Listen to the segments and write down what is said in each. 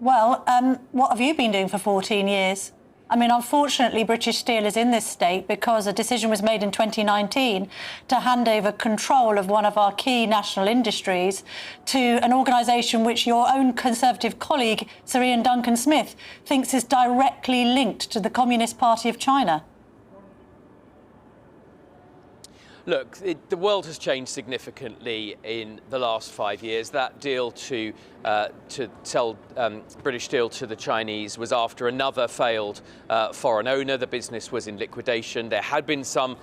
Well, what have you been doing for 14 years? I mean, unfortunately, British Steel is in this state because a decision was made in 2019 to hand over control of one of our key national industries to an organisation which your own Conservative colleague, Sir Ian Duncan-Smith, thinks is directly linked to the Communist Party of China. Look, the world has changed significantly in the last 5 years. That deal to sell British Steel to the Chinese was after another failed foreign owner. The business was in liquidation. There had been some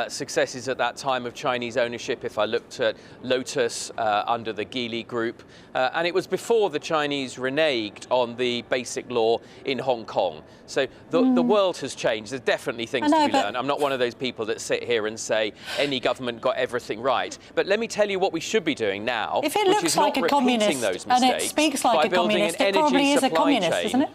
successes at that time of Chinese ownership, if I looked at Lotus under the Geely Group. And it was before the Chinese reneged on the basic law in Hong Kong. So the world has changed. There's definitely things to be learned. I'm not one of those people that sit here and say any government got everything right. But let me tell you what we should be doing now, if it looks like a communist and it speaks like a communist, it probably is a communist, isn't it?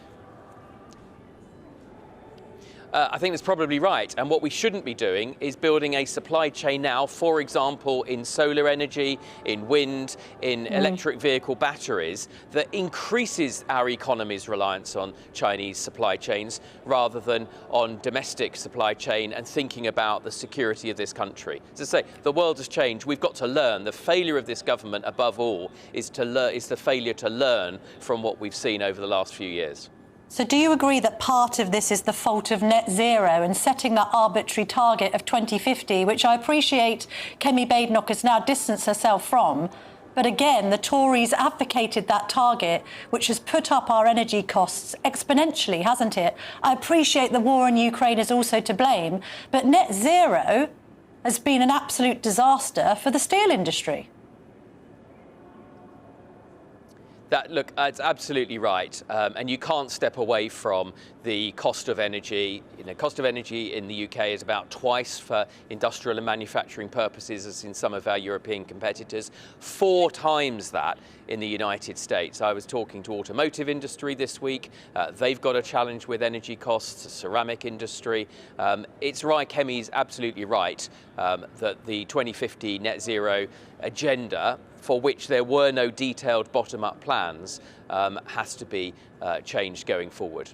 I think that's probably right. And what we shouldn't be doing is building a supply chain now, for example, in solar energy, in wind, in electric vehicle batteries, that increases our economy's reliance on Chinese supply chains rather than on domestic supply chain and thinking about the security of this country. As I say, the world has changed. We've got to learn. The failure of this government, above all, is the failure to learn from what we've seen over the last few years. So do you agree that part of this is the fault of net zero and setting that arbitrary target of 2050, which I appreciate Kemi Badenoch has now distanced herself from, but again, the Tories advocated that target, which has put up our energy costs exponentially, hasn't it? I appreciate the war in Ukraine is also to blame, but net zero has been an absolute disaster for the steel industry. Look, it's absolutely right, and you can't step away from the cost of energy. Cost of energy in the UK is about twice for industrial and manufacturing purposes as in some of our European competitors, 4 times that in the United States. I was talking to automotive industry this week. They've got a challenge with energy costs, ceramic industry. It's right, Kemi's absolutely right, that the 2050 net zero agenda, for which there were no detailed bottom-up plans, has to be changed going forward.